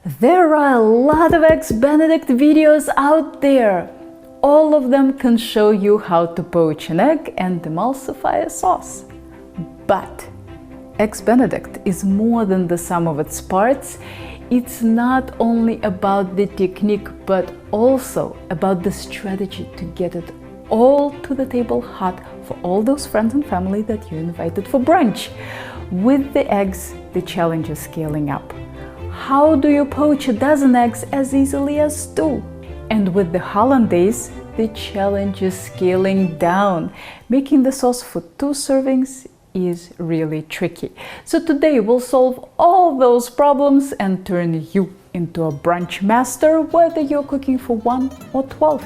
There are a lot of Eggs Benedict videos out there. All of them can show you how to poach an egg and emulsify a sauce. But Eggs Benedict is more than the sum of its parts. It's not only about the technique, but also about the strategy to get it all to the table hot for all those friends and family that you invited for brunch. With the eggs, the challenge is scaling up. How do you poach a dozen eggs as easily as 2? And with the Hollandaise, the challenge is scaling down. Making the sauce for 2 servings is really tricky. So today we'll solve all those problems and turn you into a brunch master, whether you're cooking for 1 or 12.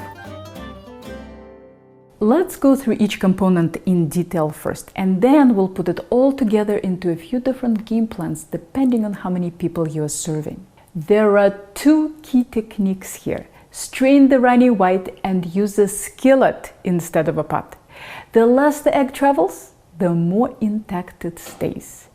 Let's go through each component in detail first, and then we'll put it all together into a few different game plans depending on how many people you are serving. There are 2 key techniques here. Strain the runny white and use a skillet instead of a pot. The less the egg travels, the more intact it stays.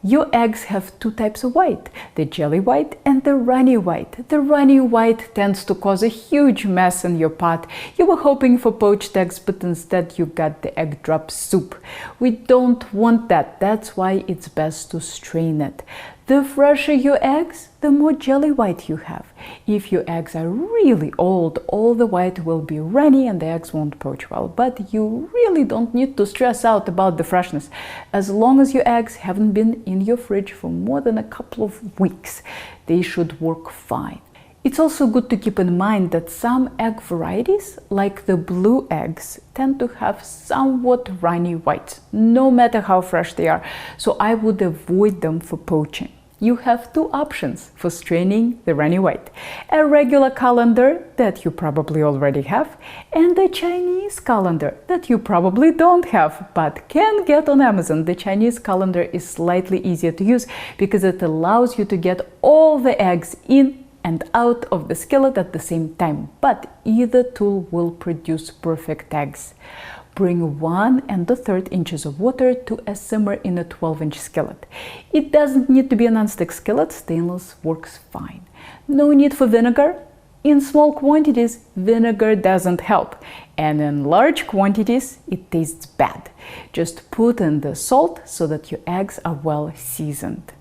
Your eggs have 2 types of white, the jelly white and the runny white. The runny white tends to cause a huge mess in your pot. You were hoping for poached eggs, but instead you got the egg drop soup. We don't want that. That's why it's best to strain it. The fresher your eggs, the more jelly white you have. If your eggs are really old, all the white will be runny and the eggs won't poach well. But you really don't need to stress out about the freshness. As long as your eggs haven't been in your fridge for more than a couple of weeks, they should work fine. It's also good to keep in mind that some egg varieties, like the blue eggs, tend to have somewhat runny whites, no matter how fresh they are, so I would avoid them for poaching. You have 2 options for straining the runny white: a regular colander that you probably already have, and a Chinese colander that you probably don't have but can get on Amazon. The Chinese colander is slightly easier to use because it allows you to get all the eggs in and out of the skillet at the same time, but either tool will produce perfect eggs. Bring 1 1/3 inches of water to a simmer in a 12-inch skillet. It doesn't need to be a non-stick skillet, stainless works fine. No need for vinegar. In small quantities, vinegar doesn't help, and in large quantities, it tastes bad. Just put in the salt so that your eggs are well seasoned.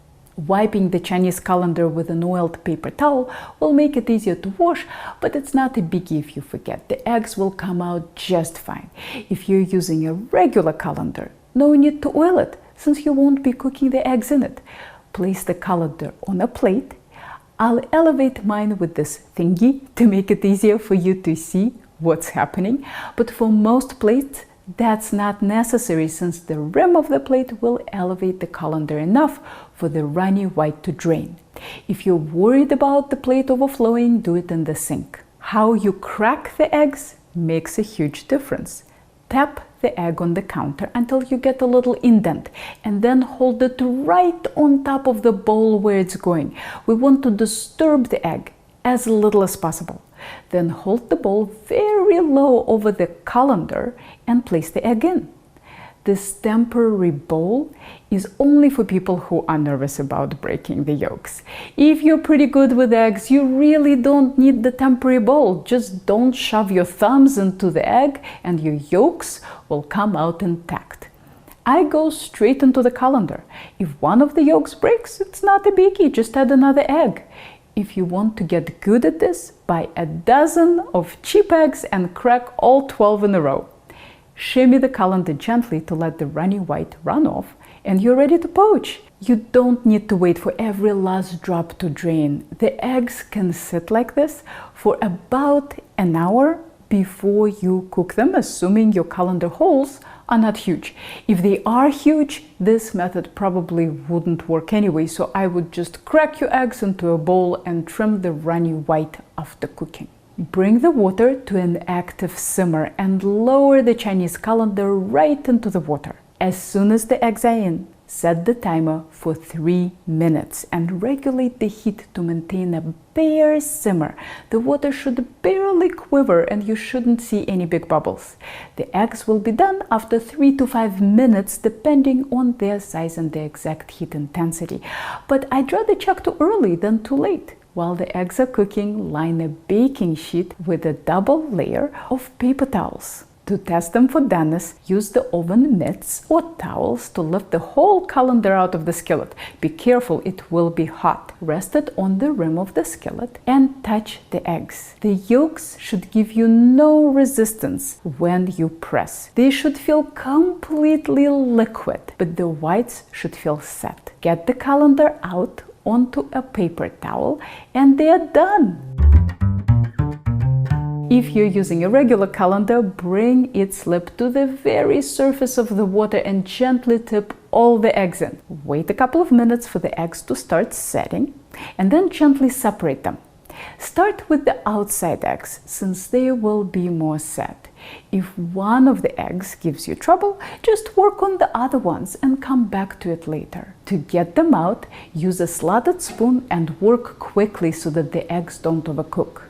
Wiping the Chinese colander with an oiled paper towel will make it easier to wash, but it's not a biggie if you forget. The eggs will come out just fine. If you're using a regular colander, no need to oil it, since you won't be cooking the eggs in it. Place the colander on a plate. I'll elevate mine with this thingy to make it easier for you to see what's happening, but for most plates, that's not necessary, since the rim of the plate will elevate the colander enough for the runny white to drain. If you're worried about the plate overflowing, do it in the sink. How you crack the eggs makes a huge difference. Tap the egg on the counter until you get a little indent, and then hold it right on top of the bowl where it's going. We want to disturb the egg as little as possible. Then hold the bowl very low over the colander and place the egg in. This temporary bowl is only for people who are nervous about breaking the yolks. If you're pretty good with eggs, you really don't need the temporary bowl. Just don't shove your thumbs into the egg and your yolks will come out intact. I go straight into the colander. If one of the yolks breaks, it's not a biggie, just add another egg. If you want to get good at this, buy a dozen of cheap eggs and crack all 12 in a row. Shimmy the colander gently to let the runny white run off, and you're ready to poach. You don't need to wait for every last drop to drain. The eggs can sit like this for about an hour before you cook them, assuming your colander holes are not huge. If they are huge, this method probably wouldn't work anyway, so I would just crack your eggs into a bowl and trim the runny white after cooking. Bring the water to an active simmer and lower the Chinese colander right into the water. As soon as the eggs are in, set the timer for 3 minutes and regulate the heat to maintain a bare simmer. The water should barely quiver and you shouldn't see any big bubbles. The eggs will be done after 3 to 5 minutes depending on their size and the exact heat intensity. But I'd rather check too early than too late. While the eggs are cooking, line a baking sheet with a double layer of paper towels. To test them for doneness, use the oven mitts or towels to lift the whole colander out of the skillet. Be careful, it will be hot. Rest it on the rim of the skillet and touch the eggs. The yolks should give you no resistance when you press. They should feel completely liquid, but the whites should feel set. Get the colander out onto a paper towel and they are done. If you're using a regular colander, bring its lip to the very surface of the water and gently tip all the eggs in. Wait a couple of minutes for the eggs to start setting and then gently separate them. Start with the outside eggs since they will be more set. If one of the eggs gives you trouble, just work on the other ones and come back to it later. To get them out, use a slotted spoon and work quickly so that the eggs don't overcook.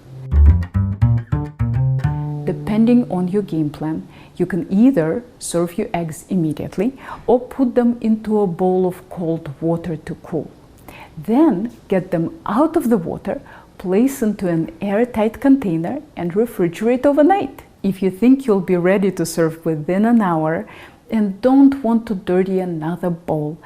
Depending on your game plan, you can either serve your eggs immediately or put them into a bowl of cold water to cool. Then get them out of the water, place into an airtight container and refrigerate overnight. If you think you'll be ready to serve within an hour and don't want to dirty another bowl,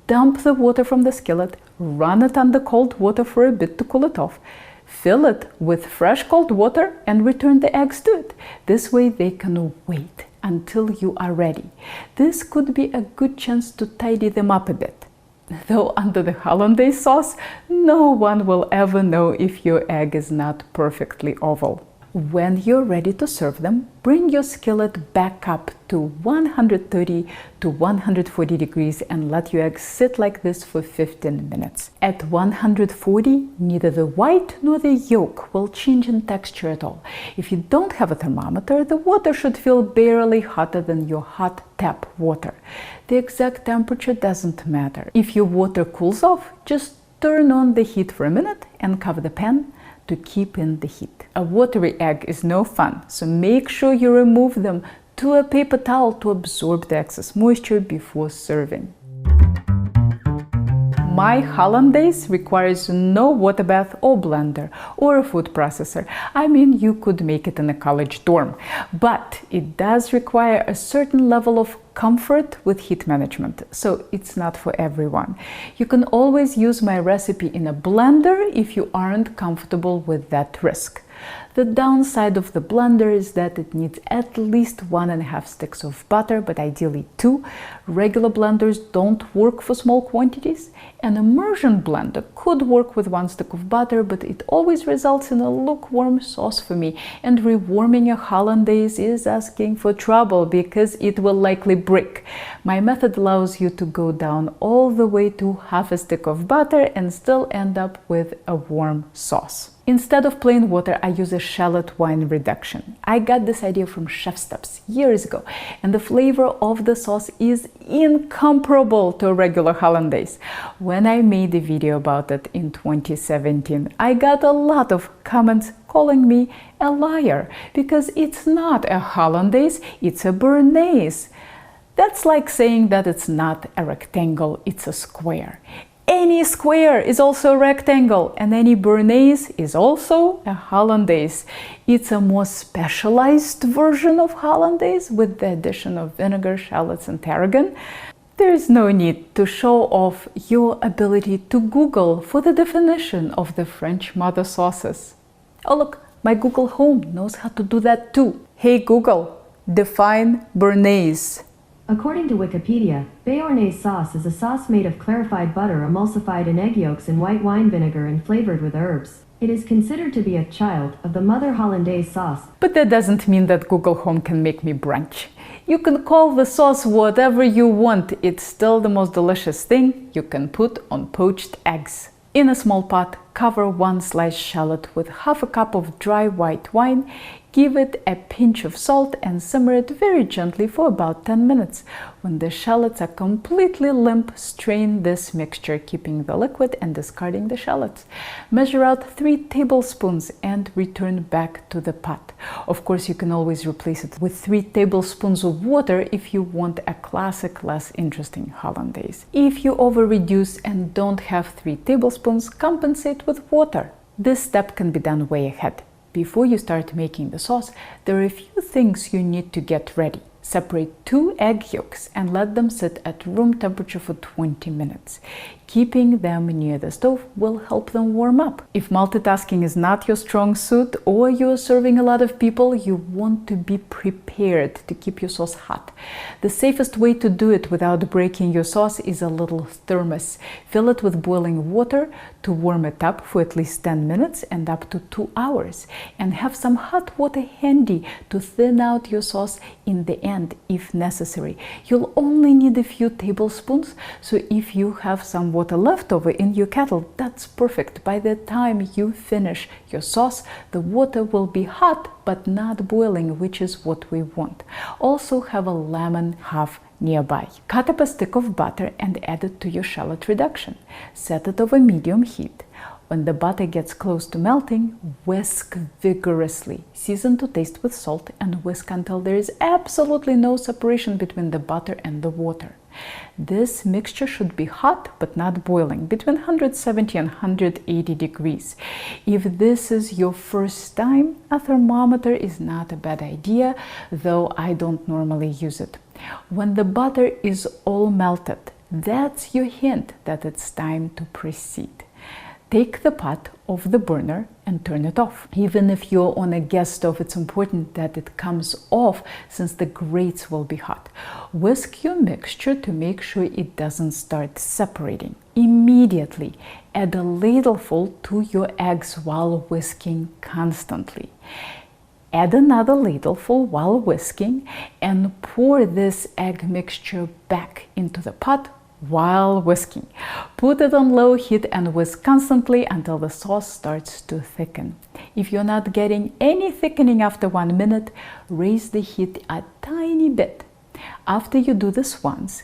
dump the water from the skillet, run it under cold water for a bit to cool it off. Fill it with fresh cold water and return the eggs to it. This way they can wait until you are ready. This could be a good chance to tidy them up a bit. Though under the Hollandaise sauce, no one will ever know if your egg is not perfectly oval. When you're ready to serve them, bring your skillet back up to 130 to 140 degrees and let your eggs sit like this for 15 minutes. At 140, neither the white nor the yolk will change in texture at all. If you don't have a thermometer, the water should feel barely hotter than your hot tap water. The exact temperature doesn't matter. If your water cools off, just turn on the heat for a minute and cover the pan to keep in the heat. A watery egg is no fun, so make sure you remove them to a paper towel to absorb the excess moisture before serving. My Hollandaise requires no water bath or blender or a food processor. I mean, you could make it in a college dorm, but it does require a certain level of comfort with heat management, so it's not for everyone. You can always use my recipe in a blender if you aren't comfortable with that risk. The downside of the blender is that it needs at least 1.5 sticks of butter, but ideally 2. Regular blenders don't work for small quantities. An immersion blender could work with 1 stick of butter, but it always results in a lukewarm sauce for me, and rewarming a Hollandaise is asking for trouble because it will likely break. My method allows you to go down all the way to 1/2 stick of butter and still end up with a warm sauce. Instead of plain water, I use a shallot wine reduction. I got this idea from Chef Steps years ago, and the flavor of the sauce is incomparable to a regular Hollandaise. When I made a video about it in 2017, I got a lot of comments calling me a liar because it's not a Hollandaise, it's a Béarnaise. That's like saying that it's not a rectangle, it's a square. Any square is also a rectangle, and any Béarnaise is also a Hollandaise. It's a more specialized version of Hollandaise with the addition of vinegar, shallots, and tarragon. There is no need to show off your ability to Google for the definition of the French mother sauces. Oh look, my Google Home knows how to do that too. Hey Google, define Béarnaise. According to Wikipedia, Béarnaise sauce is a sauce made of clarified butter emulsified in egg yolks and white wine vinegar and flavored with herbs. It is considered to be a child of the mother Hollandaise sauce. But that doesn't mean that Google Home can make me brunch. You can call the sauce whatever you want. It's still the most delicious thing you can put on poached eggs. In a small pot, cover 1 sliced shallot with 1/2 cup of dry white wine. Give it a pinch of salt and simmer it very gently for about 10 minutes. When the shallots are completely limp, strain this mixture, keeping the liquid and discarding the shallots. Measure out 3 tablespoons and return back to the pot. Of course, you can always replace it with 3 tablespoons of water if you want a classic, less interesting Hollandaise. If you over-reduce and don't have 3 tablespoons, compensate with water. This step can be done way ahead. Before you start making the sauce, there are a few things you need to get ready. Separate 2 egg yolks and let them sit at room temperature for 20 minutes. Keeping them near the stove will help them warm up. If multitasking is not your strong suit or you're serving a lot of people, you want to be prepared to keep your sauce hot. The safest way to do it without breaking your sauce is a little thermos. Fill it with boiling water to warm it up for at least 10 minutes and up to 2 hours. And have some hot water handy to thin out your sauce in the end if necessary. You'll only need a few tablespoons, so if you have some water left over in your kettle, that's perfect. By the time you finish your sauce, the water will be hot but not boiling, which is what we want. Also have a lemon half nearby. Cut up a stick of butter and add it to your shallot reduction. Set it over medium heat. When the butter gets close to melting, whisk vigorously. Season to taste with salt and whisk until there is absolutely no separation between the butter and the water. This mixture should be hot but not boiling, between 170 and 180 degrees. If this is your first time, a thermometer is not a bad idea, though I don't normally use it. When the butter is all melted, that's your hint that it's time to proceed. Take the pot off the burner and turn it off. Even if you're on a gas stove, it's important that it comes off since the grates will be hot. Whisk your mixture to make sure it doesn't start separating. Immediately add a ladleful to your eggs while whisking constantly. Add another ladleful while whisking and pour this egg mixture back into the pot while whisking. Put it on low heat and whisk constantly until the sauce starts to thicken. If you're not getting any thickening after 1 minute, raise the heat a tiny bit. After you do this once,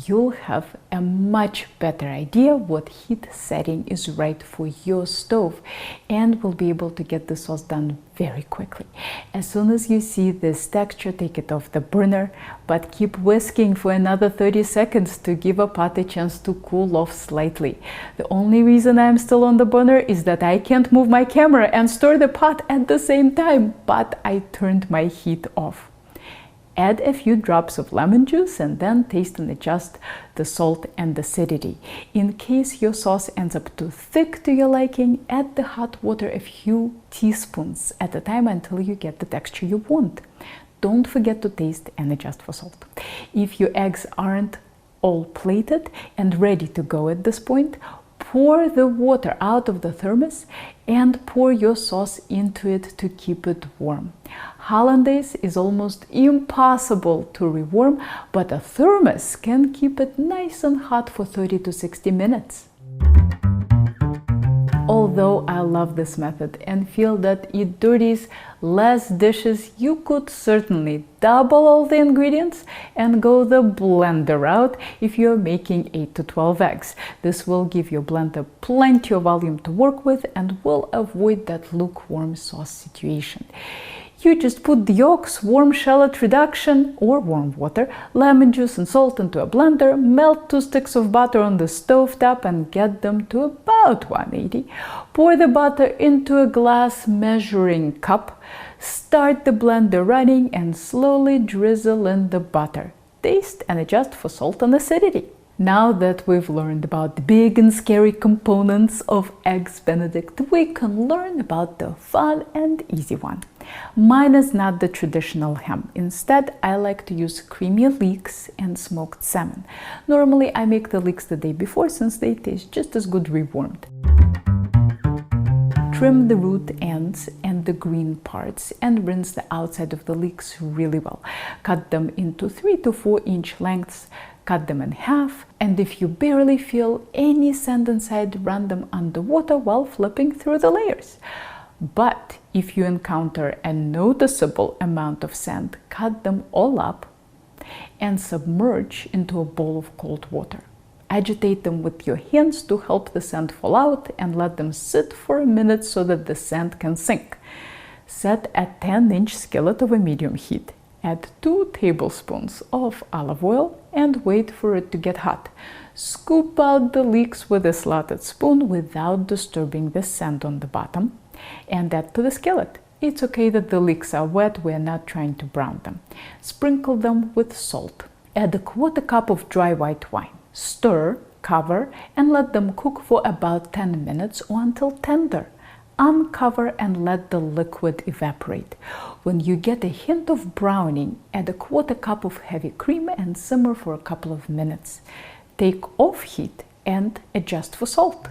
you'll have a much better idea what heat setting is right for your stove and will be able to get the sauce done very quickly. As soon as you see this texture, take it off the burner, but keep whisking for another 30 seconds to give a pot a chance to cool off slightly. The only reason I'm still on the burner is that I can't move my camera and stir the pot at the same time, but I turned my heat off. Add a few drops of lemon juice and then taste and adjust the salt and acidity. In case your sauce ends up too thick to your liking, add the hot water a few teaspoons at a time until you get the texture you want. Don't forget to taste and adjust for salt. If your eggs aren't all plated and ready to go at this point, pour the water out of the thermos and pour your sauce into it to keep it warm. Hollandaise is almost impossible to rewarm, but a thermos can keep it nice and hot for 30 to 60 minutes. Although I love this method and feel that it dirties less dishes, you could certainly double all the ingredients and go the blender route if you're making 8 to 12 eggs. This will give your blender plenty of volume to work with and will avoid that lukewarm sauce situation. You just put the yolks, warm shallot reduction or warm water, lemon juice and salt into a blender, melt 2 sticks of butter on the stove top and get them to about 180. Pour the butter into a glass measuring cup, start the blender running and slowly drizzle in the butter. Taste and adjust for salt and acidity. Now that we've learned about the big and scary components of Eggs Benedict, we can learn about the fun and easy one. Mine is not the traditional ham. Instead, I like to use creamy leeks and smoked salmon. Normally, I make the leeks the day before since they taste just as good rewarmed. Trim the root ends and the green parts and rinse the outside of the leeks really well. Cut them into 3 to 4 inch lengths. Cut them in half, and if you barely feel any sand inside, run them under water while flipping through the layers. But if you encounter a noticeable amount of sand, cut them all up and submerge into a bowl of cold water. Agitate them with your hands to help the sand fall out and let them sit for a minute so that the sand can sink. Set a 10-inch skillet over medium heat. Add 2 tablespoons of olive oil and wait for it to get hot. Scoop out the leeks with a slotted spoon without disturbing the sand on the bottom and add to the skillet. It's okay that the leeks are wet, we're not trying to brown them. Sprinkle them with salt. Add a 1/4 cup of dry white wine. Stir, cover, and let them cook for about 10 minutes or until tender. Uncover and let the liquid evaporate. When you get a hint of browning, add a 1/4 cup of heavy cream and simmer for a couple of minutes. Take off heat and adjust for salt.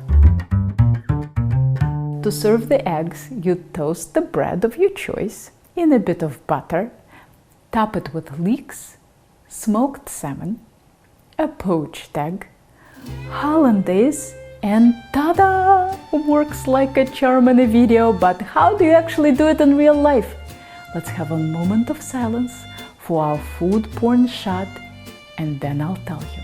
To serve the eggs, you toast the bread of your choice in a bit of butter, top it with leeks, smoked salmon, a poached egg, Hollandaise, and ta-da! Works like a charm in a video, but how do you actually do it in real life? Let's have a moment of silence for our food porn shot, and then I'll tell you.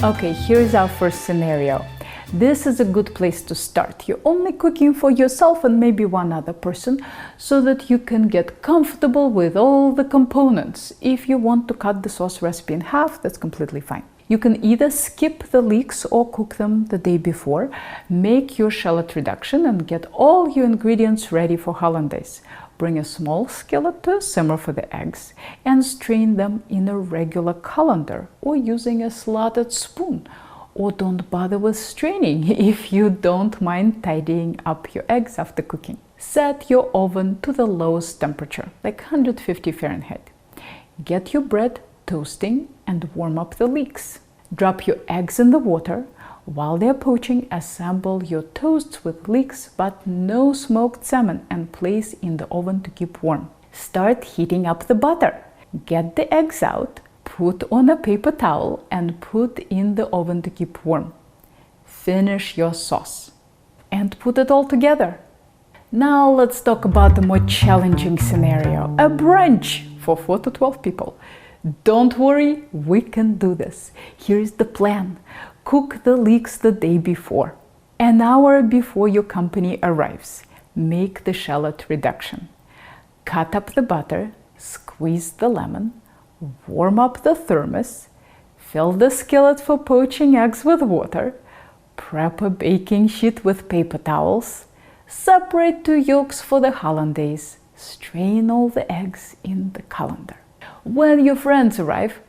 Okay, here's our first scenario. This is a good place to start. You're only cooking for yourself and maybe one other person so that you can get comfortable with all the components. If you want to cut the sauce recipe in half, that's completely fine. You can either skip the leeks or cook them the day before. Make your shallot reduction and get all your ingredients ready for Hollandaise. Bring a small skillet to a simmer for the eggs and strain them in a regular colander or using a slotted spoon. Or don't bother with straining if you don't mind tidying up your eggs after cooking. Set your oven to the lowest temperature, like 150 Fahrenheit. Get your bread toasting and warm up the leeks. Drop your eggs in the water. While they're poaching, assemble your toasts with leeks but no smoked salmon and place in the oven to keep warm. Start heating up the butter. Get the eggs out, put on a paper towel and put in the oven to keep warm. Finish your sauce and put it all together. Now let's talk about the more challenging scenario, a brunch for 4 to 12 people. Don't worry, we can do this. Here's the plan. Cook the leeks the day before. An hour before your company arrives, make the shallot reduction. Cut up the butter, squeeze the lemon, warm up the thermos, fill the skillet for poaching eggs with water, prep a baking sheet with paper towels, separate 2 yolks for the Hollandaise, strain all the eggs in the colander. When your friends arrive,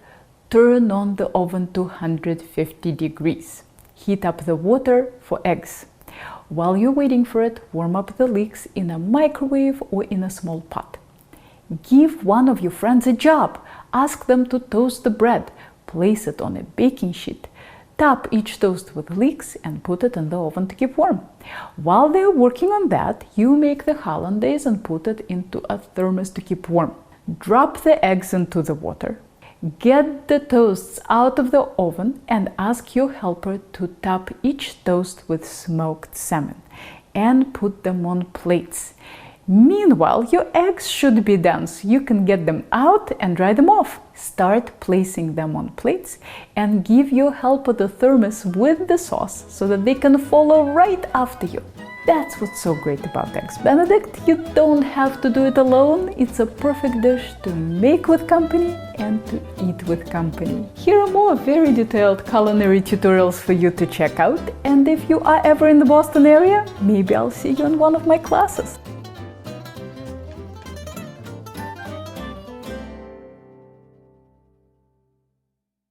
turn on the oven to 150 degrees. Heat up the water for eggs. While you're waiting for it, warm up the leeks in a microwave or in a small pot. Give one of your friends a job. Ask them to toast the bread. Place it on a baking sheet. Top each toast with leeks and put it in the oven to keep warm. While they're working on that, you make the Hollandaise and put it into a thermos to keep warm. Drop the eggs into the water. Get the toasts out of the oven and ask your helper to top each toast with smoked salmon and put them on plates. Meanwhile, your eggs should be done, so you can get them out and dry them off. Start placing them on plates and give your helper the thermos with the sauce so that they can follow right after you. That's what's so great about eggs Benedict. You don't have to do it alone. It's a perfect dish to make with company and to eat with company. Here are more very detailed culinary tutorials for you to check out. And if you are ever in the Boston area, maybe I'll see you in one of my classes.